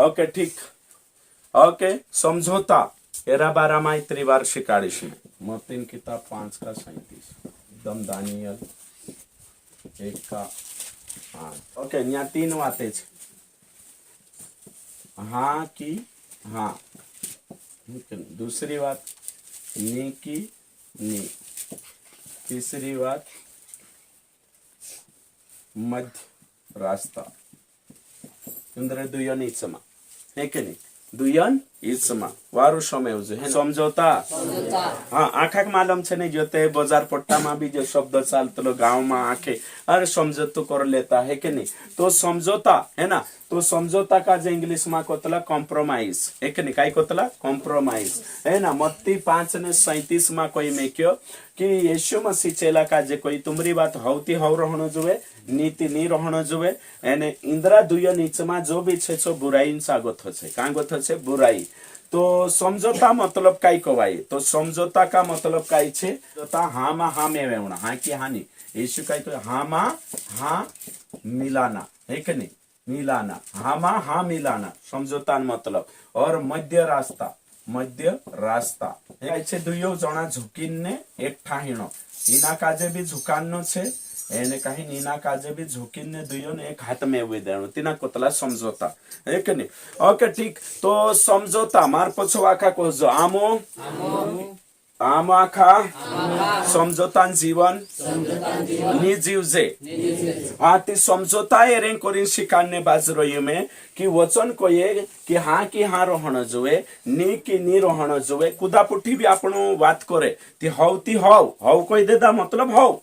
Okay ठीक. Okay समझौता era 12 माई त्रिवार्षिक 40 में मोतीन किताब 5 का 37 एकदम दानियल 1 का 8. ओके यहाँ 3 बातें छे. हाँ की हाँ. दूसरी बात नी की नी. तीसरी बात मध्य रास्ता. इंद्र दुयन इच्छमा है कि नहीं. दुयन इच्छमा वारु समय है समझौता. हाँ आखा मालूम छे नहीं जोते बाजार पट्टा में भी जो शब्द चालतो गाँव में आखे अरे समझौतो कर लेता है कि नहीं. तो समझौता है ना. तो समझौता का जो इंग्लिश में कोतला कॉम्प्रोमाइज है कि नहीं. काई कोतला कॉम्प्रोमाइज है ना. मत्ती 5:37 में कोई में क्यों कि यीशु मसीह चेला का जे कोई तुमरी बात हवती हव रहनो जुए नीति नी रहनो जुए एने इंद्रा दुय नीच में जो भी छे सो बुराई सागत छे. का गत छे बुराई. तो समझौता मतलब काई कवाई. तो समझौता का मतलब काई छे जोता हाँ मा हाँ में वेवना हाँ की हानि. यीशु काई तो हाँ मा हाँ मिलाना है कि नहीं. मिलाना हाँ मा हाँ मिलाना समझौता मतलब. और मध्य रास्ता छे दुयो जना झुकीने एक ठाहीनो इना काजे भी झुकानो छे एने कहीं नीना काजे भी झुकीने दुयो ने एक हाथ में हुए देनो तीना कोतला समझौता है कि नहीं. ओके ठीक. तो समझौता मार पछो आखा को जो आमो आम आखा समझौता जीवन नी जीवजे. हाँ ती समझौता एरें कोरिन शिकाने बाजरो में कि वचन को ये कि हाँ की हाँ रहन जुए नी की नी रहन जुए. कुदापुठी भी आपनो बात करे ती हव कोई देदा मतलब हव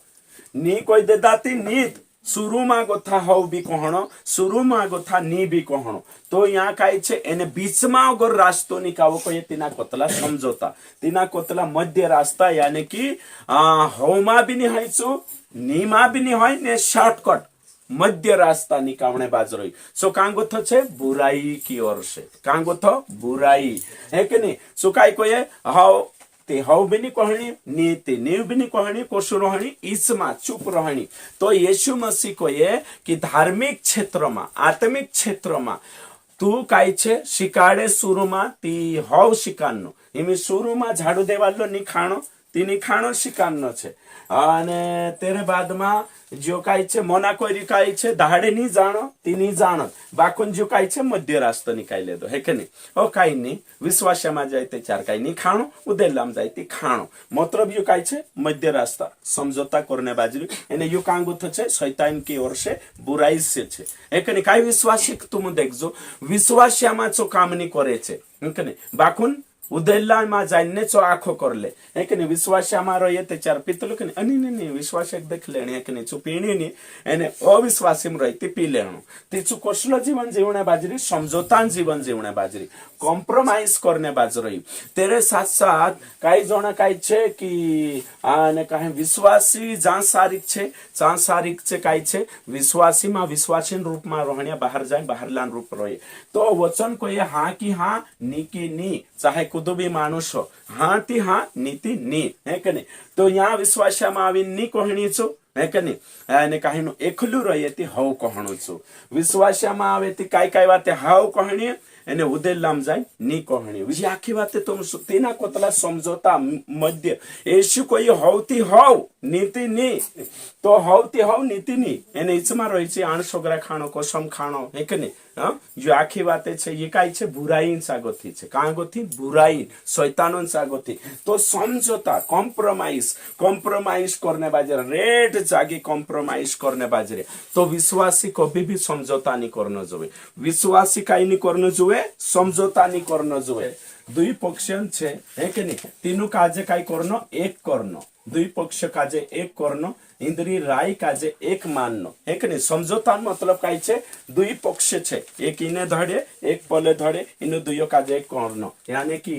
नी कोई देदा ती नीत शुरू में गोथा हव भी कहणो शुरू में गोथा नी भी कहणो. तो यहाँ काई छे एने बीच में अगर रास्तो निकावो को ये तीना कोतला समझौता. तीना कोतला मध्य रास्ता यानी कि हव मा भी नहीं हाइचो नी मा भी नहीं हाय ने शॉर्टकट मध्य रास्ता निकावने बाजरोई. सो कांगो थो छे बुराई की ओर से. कांगो थो बुराई है कि नहीं. सो काई को ये हव ते हव भी नहीं कहनी नीति नीव भी नहीं कहनी कोशु रहनी इसमा चुप रहनी. तो यीशु मसीह को ये कि धार्मिक क्षेत्र में आत्मिक क्षेत्र में तू काई छे शिकाड़े शुरू में ती हव शिकानो इमी शुरू में झाड़ू देवालो नी खाणो ती खाणो शिकानो छे. અને तेरे बाद में जो काई छे मोना कोई काई छे दाड़े नहीं जानो ती नहीं जानो बाकुन जो काई छे मध्य रास्ता निकाले दो है कि नहीं. ओ काई नहीं विश्वास में जाते चार काई नहीं खाणो उदेलाम जाते खाणो मतलब यो काई छे मध्य रास्ता समझौता करने बाजरी एने यो कांगो छे शैतान की ओर से बुराई से छे है कि नहीं. काई विश्वासिक तुम देखजो विश्वास में चो काम नहीं करे छे है कि नहीं. बाकुन उदेला में जाने चो आखो कर ले है कि नहीं. विश्वास मारो ये ते चार पीतलो कि नहीं नहीं विश्वास देख लेने है कि नहीं चु पीणी नहीं एने अविश्वासी में रहती पी लेणु ती चु कसलो जीवन जीवने बाजरी समझौता जीवन जीवने बाजरी कॉम्प्रोमाइज करने बाजरी. तेरे साथ साथ कई जना कई छे कि आने कहे विश्वासी सांसारिक छे कई छे विश्वासी में विश्वासी रूप में रहनिया बाहर जाए बाहर लान रूप रहे. तो वचन को ये हाँ की हाँ नी की नी चाहे कुदो भी मानुष हो हाँ ती हाँ नीति नी है कि नहीं. तो यहाँ विश्वास में आवी नी कहनी छो है कि नहीं. कहीं एकलू रही थी हव कहणु छो विश्वास में आवे थी काई काई बातें हव कहनी એને ઉદેલામ જાય ની કહણી બીજી આખી વાતે તો તેના કોતલા સમજોતા મધ્ય એશુ કોઈ હવતી હવ નીતિ ની તો હવતી હવ નીતિ ની એને ઈચમાં રહી છે આણસોગરા ખાણો કોસમ ખાણો હે કે નહીં. जो आखी बातें छे ये काई छे बुराई सागोथी छे कांगोथी बुराई शैतानों सागोथी. तो समझौता कॉम्प्रोमाइज करने बाजरे रेड जागी कॉम्प्रोमाइज करने बाजरे. तो विश्वासी कभी भी समझौता नहीं करना जुए. विश्वासी काई नहीं करना जुए समझौता नहीं करना जुए. दुई पक्ष छे है कि नहीं. तीनों काजे काई करनो एक करनो दुई पक्ष काजे एक करनो इंद्री राय काजे एक माननो है कि नहीं. समझौता मतलब काई छे दुई पक्ष छे एक इने धड़े एक पले धड़े इन दुयो काजे एक करनो यानी कि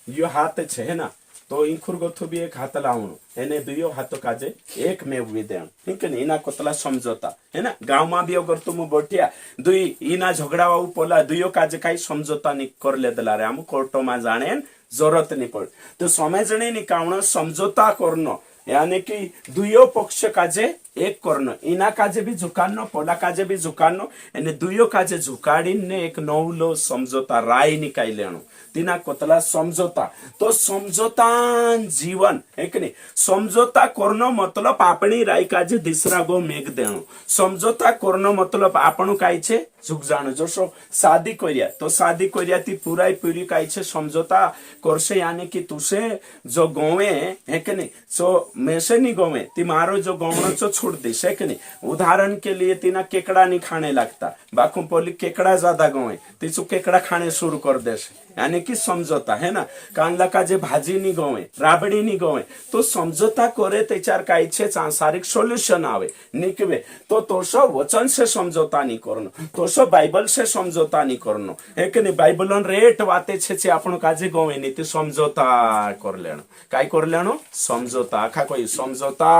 यो हाथ छे है ना. तो इंखुर गोथु भी एक हाथ लावणो एने दुयो हाथों काजे एक में हुई देण ठीक है. इना कोतला समझौता है ना. गांव में भी अगर तुम बैठिया दुई इना झगड़ा पोला दुयो काजे काई समझौता नहीं कर ले दला रे आम कोर्टो में जाने जरूरत नहीं पड़. तो समझने निकावण समझौता करनो यानी कि दुयो पक्ष काजे एक करनो इना काजे भी झुकानो पोला काजे भी झुकानो एने दुयो काजे झुकाड़ी ने एक नौलो समझौता राय निकाल लेनो तिना कोतला समझौता तो समझौता जीवन एक नहीं समझौता करनो मतलब आपनी राय काजे दिसरा गो मेघ देनो समझौता करनो मतलब आपनु काई छे झुक जानो जो शादी करिया तो शादी करिया ती पूरा पूरी काई छे समझौता करसे यानी कि तुसे जो गोवे है कि नहीं सो मैं से नहीं गोवे ती मारो जो गौण चो छोड़ दे है कि नहीं उदाहरण के लिए तीना केकड़ा नहीं खाने लगता बाकू बोली केकड़ा ज्यादा गोवे तीसु केकड़ा खाने शुरू कर दे यानी कि समझौता है ना कांदा का जे भाजी नहीं गोवे राबड़ी नहीं गोवे तो समझौता करे ते चार काई छे सांसारिक सॉल्यूशन आवे निकवे तो तोसो वचन से समझौता नहीं करनो तोसो बाइबल से समझौता नहीं करनो है कि नहीं बाइबल रेट वाते छे आपण काजे गोवे नहीं ते समझौता कर लेनो काय कर लेनो समझौता आखा कोई समझौता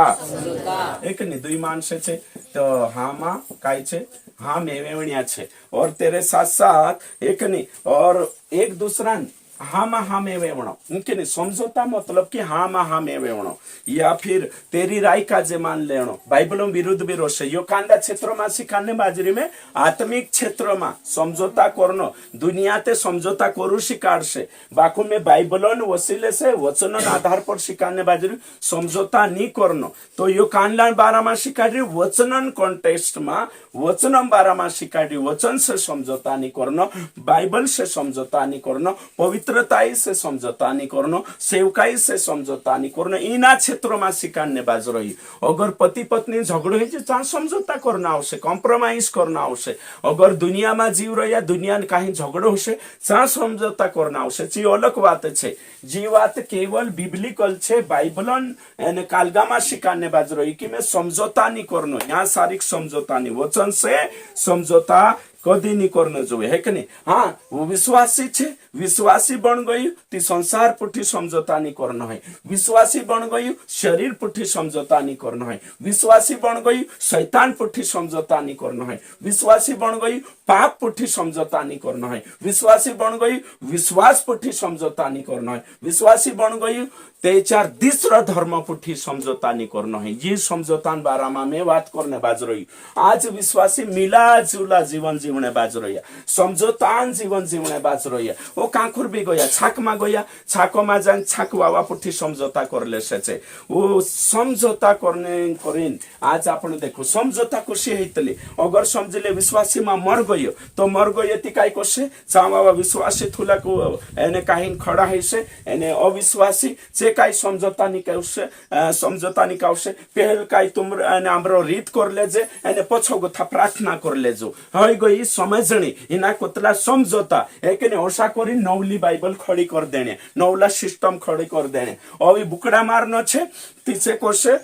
एक नहीं दुई मानसे छे तो हामा काय छे हाँ मेवेवणिया छे और तेरे साथ साथ एक नहीं और एक दूसरा हाँ में वेवणो उनके नहीं समझौता मतलब कि हाँ में वेवणो या फिर तेरी राय का जे मान लेनो बाइबलों विरुद्ध विरोध से यो कांदा क्षेत्र में सिखाने बाजरी में आत्मिक क्षेत्र में समझौता करनो दुनिया ते समझौता करू शिकार से बाकू में बाइबलों वसीले से वचन आधार पर सिखाने बाजरी समझौता नहीं करनो तो यो कांदा 12 में शिकारी वचनन कॉन्टेक्स्ट में वचन 12 में शिकारी वचन से समझौता नहीं करनो बाइबल से समझौता नहीं करनो पवित्रताई से समझौता नहीं करनो सेवकाई से समझौता नहीं करनो इना क्षेत्रों में सिखाने बाज रही अगर पति पत्नी झगड़ो है जहाँ समझौता करना आवश्यक कॉम्प्रोमाइज करना आवश्यक अगर दुनिया में जीव रहा दुनिया कहीं झगड़ो होशे जहाँ समझौता करना आवश्यक जी अलग बात है जी बात केवल बिब्लिकल छे बाइबलन एने कालगामा सिखाने बाज रही कि मैं समझौता नहीं करनो यहाँ शारीरिक समझौता नहीं वचन से समझौता कदी नहीं करना चाहिए है कि नहीं हाँ वो विश्वासी छे विश्वासी बन गई ती संसार पुठी समझौता नहीं करना है विश्वासी बन गई शरीर पुठी समझौता नहीं करना है विश्वासी बन गई शैतान पुठी समझौता नहीं करना है विश्वासी बन गई पाप पुठी समझौता नहीं करना है विश्वासी बन गई विश्वास पुठी समझौता नहीं करना है विश्वासी बन गई ते चार दूसरा धर्म पुठी समझौता नहीं करना है ये समझौता बारामा में बात करने बाज रही आज विश्वासी मिला जुला जीवन जीवने बाज रही समझौतान जीवन जीवने बाज रही वो कांकुर भी गया छाक में गया छाको में जान छाक वावा पुठी समझौता कर ले से वो समझौता करने करीन आज आपण देखो समझौता कुशी हेतले अगर समझले विश्वासी में मर गयो तो मर गयो ती काय कोसे चावा विश्वासी थुला को एने काहीन खड़ा है से एने अविश्वासी से काय समझौता निकाउसे समझौता निकाउसे पहल काय तुम हाम्रो रीत कर ले जे एने पछो गथा प्रार्थना कर ले जो हई गई समझणी इना कोतला समझौता एकने ओसा करी नौली बाइबल खड़ी कर देने नौला सिस्टम खड़ी कर देने अभी बुकड़ा मारनो छे तीसे कोसे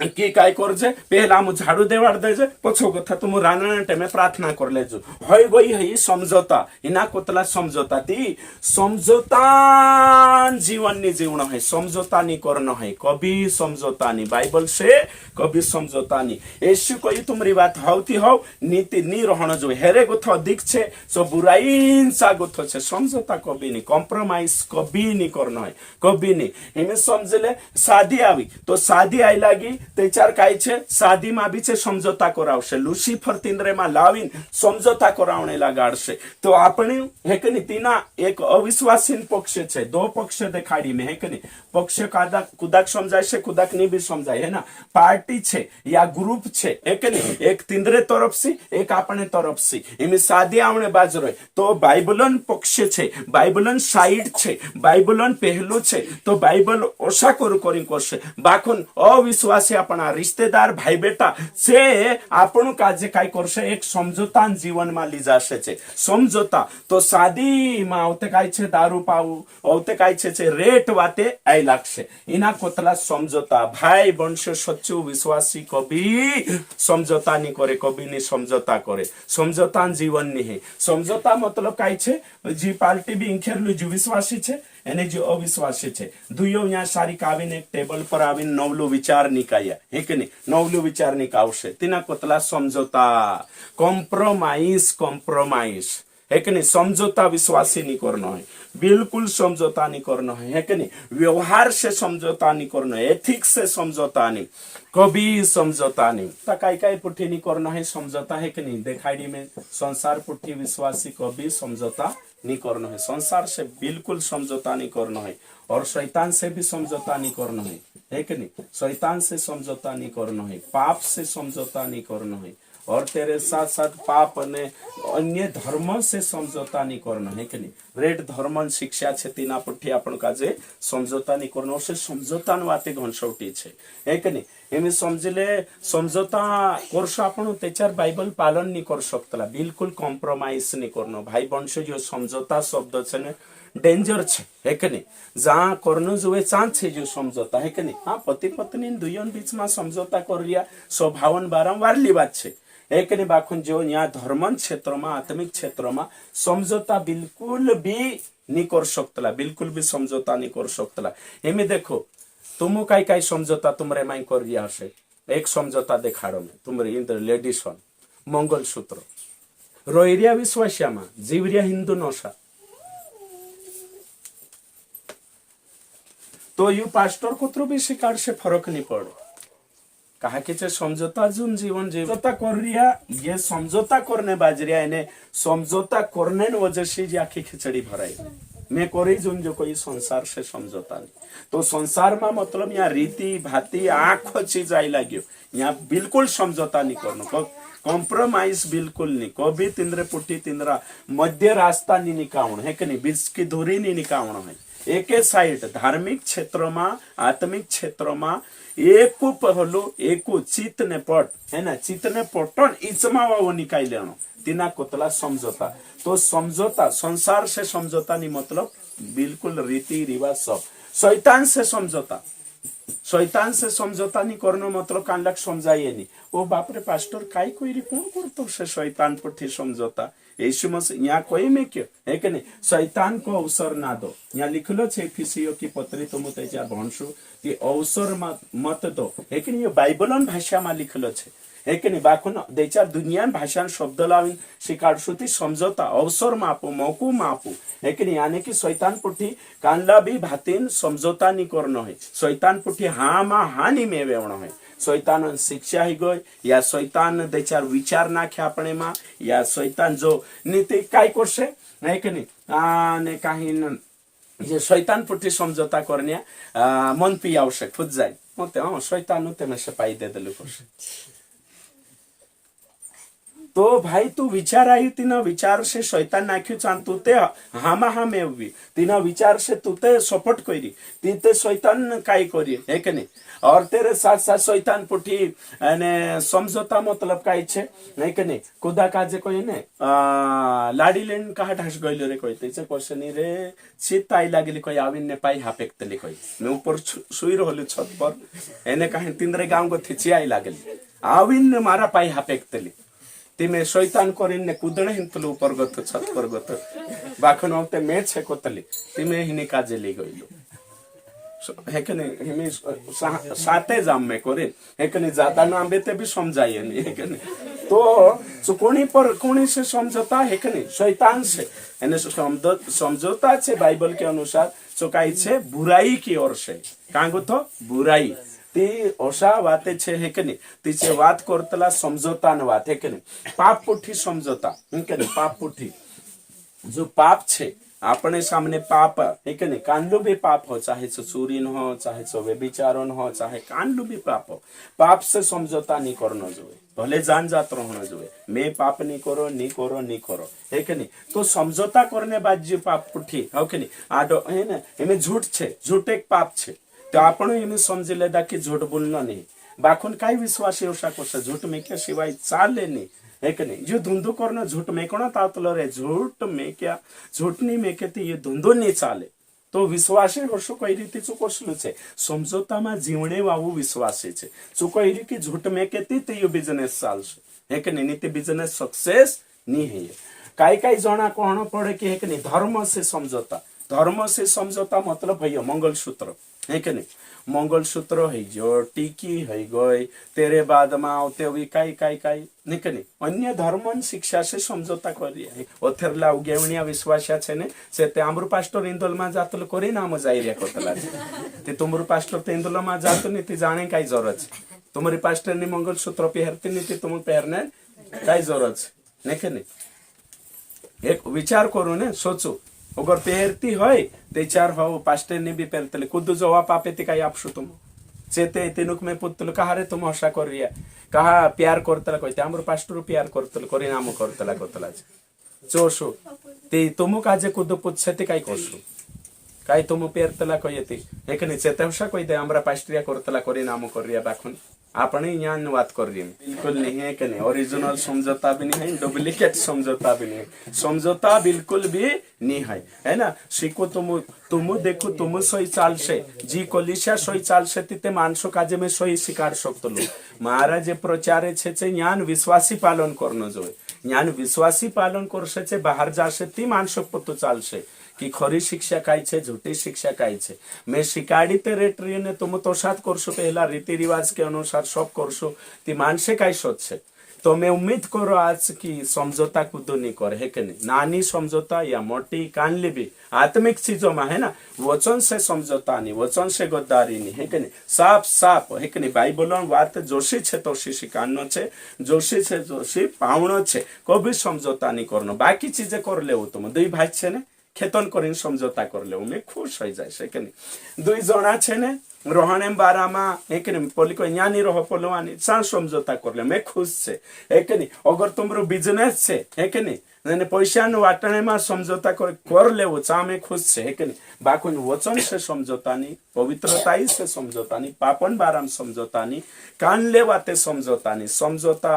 कि काय करजे पहला मु झाड़ू देवाड़ देजे पछो कथा तुम राना टाइम प्रार्थना कर लेजो हई गई है समझौता इना कोतला समझौता ती समझौता जीवन नि जीवन है समझौता नहीं करना है कभी समझौता नहीं बाइबल से कभी समझौता नहीं यीशु कही तुम्हारी बात हौती हौ नीति नी रहना जो हेरे गुथ अधिक छे सो बुराई सा गुथ छे समझौता कभी नहीं कॉम्प्रोमाइज कभी नहीं करना है कभी नहीं हमें समझले शादी आवी तो शादी आई लागी तेचार काय छे शादी में भी छे समझौता करावशे लूसीफर तिंद्रे में लावीन समझौता करावणे लगाडशे तो आपणे हे के नहीं तीना एक अविश्वासी पक्ष छे दो पक्ष देखाड़ी में है के नहीं पक्ष कुदाक समझाय छे कुदाक नहीं भी समझाय है ना पार्टी छे या ग्रुप छे है के नहीं एक तिंद्रे तरफ से एक आपणे तरफ से इमे शादी आवणे बाज रहे तो बाइबलन पक्ष छे बाइबलन साइड छे बाइबलन पहलू छे तो बाइबल ओसा करू करी करशे बाखुन अविश्वासी अपना रिश्तेदार भाई बेटा से आपण काजे काय करशे एक समझौता जीवन में ली जाशे छे समझौता तो शादी में आवते काय छे दारू पाऊ आवते काय छे रेट वाते आई लागशे इना कोतला समझौता भाई बनशे सच्चू विश्वासी कभी समझौता नहीं करे कभी नहीं समझौता करे समझौता जीवन नहीं है समझौता मतलब काय छे जी पार्टी भी इंखेरलू जो विश्वासी छे एने जो अविश्वासी छे दुयो यहाँ सारी आवीने एक टेबल पर आवीने नवलो विचार निकाया है कि नहीं नवलो विचार निकावशे तीना कोतला समझौता कॉम्प्रोमाइज कॉम्प्रोमाइज है कि नहीं, समझौता विश्वासी नहीं करना है, बिल्कुल समझौता नहीं करना है कि नहीं, व्यवहार से समझौता नहीं करना है, एथिक्स से समझौता नहीं, कभी समझौता नहीं। तो काय पुठी नहीं करना है समझौता, है कि नहीं, दिखाई में संसार पुठी विश्वासी कभी समझौता नहीं करना है, संसार से बिल्कुल समझौता नहीं करना है, और शैतान से भी समझौता नहीं करना है कि नहीं, शैतान से समझौता नहीं करना है, पाप से समझौता नहीं करना है, और तेरे साथ साथ पाप ने अन्य धर्म से समझौता नहीं करना है कि नहीं, रेड धर्म शिक्षा छे तीना पुठी आपण काजे समझौता नहीं करना, से समझौता वाते घनसौटी छे, है कि नहीं, एम समझले समझौता करश आपण तेचार बाइबल पालन नहीं कर सकता, बिल्कुल कॉम्प्रोमाइज नहीं करना। भाई वंश जो समझौता शब्द छे ने डेंजर छे, है कि नहीं, जहाँ करनो जुए चांस है जो समझौता, है कि नहीं, हाँ पति पत्नी दुइयों बीच में समझौता कर लिया स्वभावन बारंबार ली बात छे, एक नहीं बाखुन जो यहाँ धर्म क्षेत्र में आत्मिक क्षेत्र में समझौता बिल्कुल भी नहीं कर सकता, बिल्कुल भी समझौता नहीं कर सकता। एमे देखो तुम कई समझौता तुमरे माई कर दिया से, एक समझौता देखाड़ो में तुमरे इंद्र लेडीज मंगल सूत्र रोइरिया विश्वासिया जीवरिया हिंदू नशा, तो यू पास्टर को भी शिकार से फर्क नहीं पड़ो, कहा कि समझौता जुन जीवन समझौता कर रिया, ये समझौता करने बाज रिया, इन्हें समझौता करने वजह से जी आखी खिचड़ी भराई मैं करी जुन जो कोई संसार से समझौता नहीं, तो संसार में मतलब यहाँ रीति भाती आखो चीज आई लगे, यहाँ बिल्कुल समझौता नहीं करना, कॉम्प्रोमाइज बिल्कुल नहीं, कभी तिंद्रे पुटी तिंद्रा मध्य रास्ता नहीं निकालना, है कि नहीं, बीच की दूरी नहीं निकालना है, एक साइड धार्मिक क्षेत्र में आत्मिक क्षेत्र में एक पहलू एक चित्त ने पट है ना, चित्त ने पटन इचमा वो निकाल लेना तीना कोतला समझौता, तो समझौता संसार से समझौता नहीं मतलब बिल्कुल रीति रिवाज सब, शैतान से समझौता, शैतान से समझौता नहीं करना मतलब कान लग समझाइए नहीं, वो बाप रे पास्टर काई कोई कौन करतो से शैतान पुठी समझौता, यीशु मसीह यहाँ कोई में क्यों, है कि नहीं, शैतान को अवसर ना दो, यहाँ लिखलो छे इफिसियों की पत्री तुम त्यार भणसु कि अवसर मत दो, है कि नहीं, बाइबलन भाषा में लिखलो छे, है कि नहीं, बाखुन देचार दुनिया भाषा शब्द लावीन शिकाड़सुती समझौता अवसर मापो मौकू मापो, है कि नहीं, यानी कि शैतान पुठी कानला भी भातीन समझौता नहीं करना है, शैतान पुठी हाँ मा हानि में वेवणो है, शैतान शिक्षा ही गई या शैतान देचार विचार नाखे अपने में, या शैतान जो नीति काय करसे, है कि नहीं, ने कहीं ये शैतान पुठी समझौता करने मन पी आवश्यक खुद जाए मत शैतान ते में से पाई दे दे करसे, तो भाई तू विचार आई तीना विचार से शैतान नाख्यू चांद तू ते हामा हा मेववी तीना विचार से तू ते सपोर्ट करी तीते शैतान काई करी, है कि नहीं, और तेरे साथ साथ शैतान पुठी ने समझौता मतलब काई छे, है कि नहीं, खुदा काजे कोई ने लाडी लेन कहा ढास गइलो रे कोई तेचे क्वेश्चन रे चित आई लागली कोई आविन ने पाई हापेक्तली कोई मैं ऊपर सुई रहली छत पर एने कहीं तिंद्रे गांव को थिची आई लागली आविन ने मारा पाई हापेक्तली तिमे शैतान करिन ने कुदणे हिंतलो ऊपर गत छत पर गत बाखन होते मैं छे कोतली तिमे हिने काजे ले गइलो, है कि नहीं, हिमे साते जाम में करे, है कि नहीं, ज्यादा ना बेते भी समझाइए नहीं, है कि नहीं, तो कोणी पर कोणी से समझौता, है कि नहीं, शैतान से यानी समझौता छे बाइबल के अनुसार चुकाई छे बुराई की ओर से, कांगो तो बुराई ती ओसा वाते छे, है कि नहीं, तीचे बात करतला समझौता न बात, है कि नहीं, पाप पुठी समझौता, है कि नहीं, पाप पुठी जो पाप छे अपने सामने पाप, है कि नहीं, कानलू भी पाप हो, चाहे चोरीन हो, चाहे व्यभिचारन हो, चाहे कानलू भी पाप हो, पाप से समझौता नहीं करना जोए, भले जान जात रहना जोए, मैं पाप नहीं करो नहीं करो नहीं करो, है कि नहीं, तो समझौता करने बाद जो पाप पुठी, है कि नहीं, आडो है ना, इनमें झूठ छे, झूठ एक पाप छे, तो आपण इन्हें समझ लेदा कि झूठ बोलना नहीं, बाखुन काई विश्वास एवसा करसे झूठ में क्या सिवाय चाले नहीं, है कि नहीं, जो धुंधु करना झूठ में कोना तातलो रे झूठ में क्या झूठ नहीं में कहती ये धुंधु नहीं चाले, तो विश्वास वर्षो कई रीति चुकोसलू छे समझौता में जीवने वावू विश्वास छे चुकई की झूठ में कहती तो ये बिजनेस चालशे, है कि नहीं, नीति बिजनेस सक्सेस नहीं है, काई जना कहना पड़े कि है कि नहीं, धर्म से समझौता, धर्म से समझौता मतलब भैया मंगलसूत्र, है कि नहीं मंगलसूत्र है जो टीकी है गई तेरे बाद में आवते हुए काई काई काई नहीं कि नहीं अन्य धर्म शिक्षा से समझौता करिए ओथेरला उगेवणिया विश्वासा छे ने से ते आमरु पास्टर इंदोल मा जातल कोरी नाम जाइरिया कोतला ते तुमरु पास्टर ते इंदोल मा जातो नी ते जाने काई जरूरत तुम्हारी पास्टर ने मंगलसूत्र पहरते नहीं थे तुम पहरने काई जरूरत नहीं कि नहीं एक विचार करू ने सोचो अगर पहरती है ते चार हो पास्टर ने भी पहरते खुद जवाब आपे ते काई आपशो तुम चेते तेनुक में पुतल कहा रे तुम आशा कर रिया कहा प्यार करतला कहते आमर पास्टर प्यार करतल कोरी नाम करतला कोतला चोशो ते तुम काजे खुद पुछते काई कोसो काई तुम पेरतला कहते एक नहीं चेते आशा कहते हमरा पास्टरिया करतला कोरी नाम कर रिया बाखुन आपने ज्ञान बात कर रही है बिल्कुल नहीं है कि नहीं ओरिजिनल समझौता भी नहीं है डुप्लीकेट समझौता भी नहीं है समझौता बिल्कुल भी नहीं है ना सीखो तुम देखो तुम सही चाल से जी कलिशा सही चाल से तिते मानसो काजे में सही शिकार सकतो लो महाराज प्रचारे छे ज्ञान विश्वासी पालन करनो जोय ज्ञान विश्वासी पालन करसे छे बाहर जासे ती मानसो पतो चालसे कि खरी शिक्षा काय छे झूठी शिक्षा काय छे मैं शिकाड़ी ते रेटरी ने तुम तो साथ करसो पहला रीति रिवाज के अनुसार सब करसो ती मानसे काय सोचे तो मैं उम्मीद करो आज की समझौता कुदो नहीं करे है कि नहीं नानी समझौता या मोटी कानली भी आत्मिक चीजों में है ना वचन से समझौता नहीं वचन से गद्दारी नहीं है कि नहीं साफ साफ है कि नहीं बाइबल बात जोशी छे तोशी शिकानो छे जोशी छे जोशी पावनो छे कभी समझौता नहीं करनो बाकी चीजें कर ले तुम दुई भाई छे ने खेतन करीन समझौता कर ले मैं खुश हो जाए से कि नहीं दुई जना छे ने रोहने बारा में एक नहीं पोली को यानी रहो पोलवानी सा समझौता कर ले मैं खुश से एक नहीं अगर तुमरो बिजनेस छे है कि नहीं ने पैसा वाटने में समझौता कर ले वो चा में खुश से है कि नहीं बाकुन वचन से समझौता नहीं पवित्रता से समझौता नहीं पापन बाराम समझौता नहीं कान ले वाते समझौता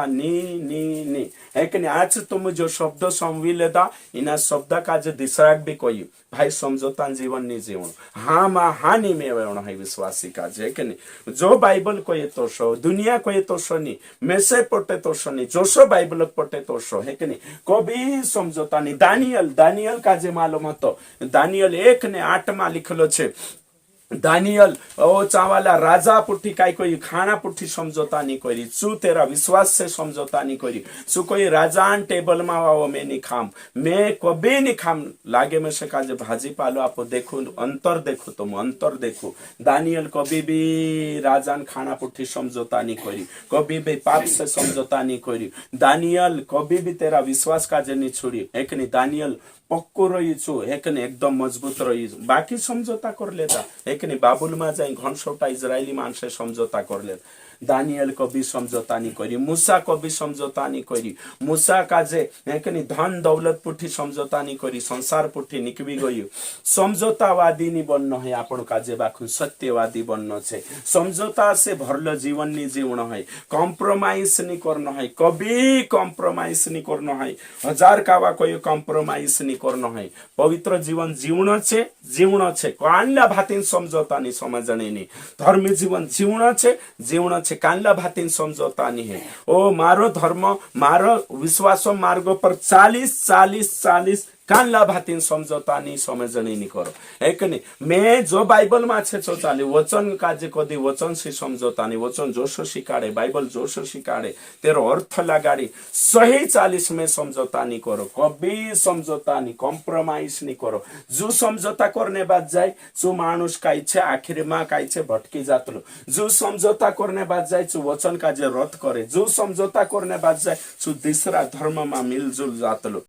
नहीं है कि नहीं आज तुम जो शब्द समवी लेदा इना शब्द का जो दिशराग भी कोई भाई समझौता जीवन नहीं जीवन हाँ माँ हानि में है विश्वासी का है कि नहीं जो बाइबल को ये तो शो दुनिया को ये तो शो नहीं मैसे पटे तो शो नहीं जो सो बाइबल पटे तो शो है कि नहीं कभी समझौता नहीं दानियल का जे मालूम तो दानियल 1:8 में लिखलो छे दानियल ओ चावाला राजा पुठी काई कोई खाना पुठी समझौता नहीं करी चू तेरा विश्वास से समझौता नहीं करी चू कोई राजान टेबल में आओ मैं नहीं खाम मैं कभी नहीं खाम लागे में से काजे भाजी पालो आप देखो अंतर देखो तुम अंतर देखो दानियल कभी भी राजान खाना पुठी समझौता नहीं करी कभी भी पाप से समझौता नहीं करी दानियल कभी भी तेरा विश्वास काजे नहीं छोड़ी एक नहीं दानियल पक्को रही छु एक ने एकदम मजबूत रही बाकी समझौता कर लेता एक ने बाबुल में जाए घनसौटा इजरायली मानसे समझौता कर लेता दानियल को भी समझौता नहीं करी मूसा को भी समझौता नहीं करी मूसा का जे एक ने धन दौलत पुठी समझौता नहीं करी संसार पुठी निकबी गई समझौतावादी नहीं बनना है आपण का जे बाखुन सत्यवादी बनना छे समझौता से भरलो जीवन नहीं जीवना है कॉम्प्रोमाइज नहीं करना है कभी कॉम्प्रोमाइज नहीं करना है हजार कावा कोई कॉम्प्रोमाइज नहीं करना है पवित्र जीवन जीवना छे कानला भातिन समझौता नहीं समझने नहीं धर्मी जीवन जीवना छे कानला भातिन समझौता नहीं है ओ मारो धर्म मारो विश्वास मार्ग पर 40 कानला भातिन समझौता नहीं समझने नहीं करो एक नहीं मैं जो बाइबल में छे तो चाले वचन काजे कदी वचन से समझौता नहीं वचन जोशो शिकाड़े बाइबल जोशो शिकाड़े तेरो अर्थ लगाड़ी सही 40 में समझौता नहीं करो कभी समझौता नहीं कॉम्प्रोमाइज नहीं करो जो समझौता करने बाद जाए जो मानुष का इच्छा आखिर में का इच्छा भटकी जातलो जो समझौता करने बाद जाए जो वचन काजे रद्द करे जो समझौता करने बाद जाए जो दूसरा धर्म में मिलजुल जातलो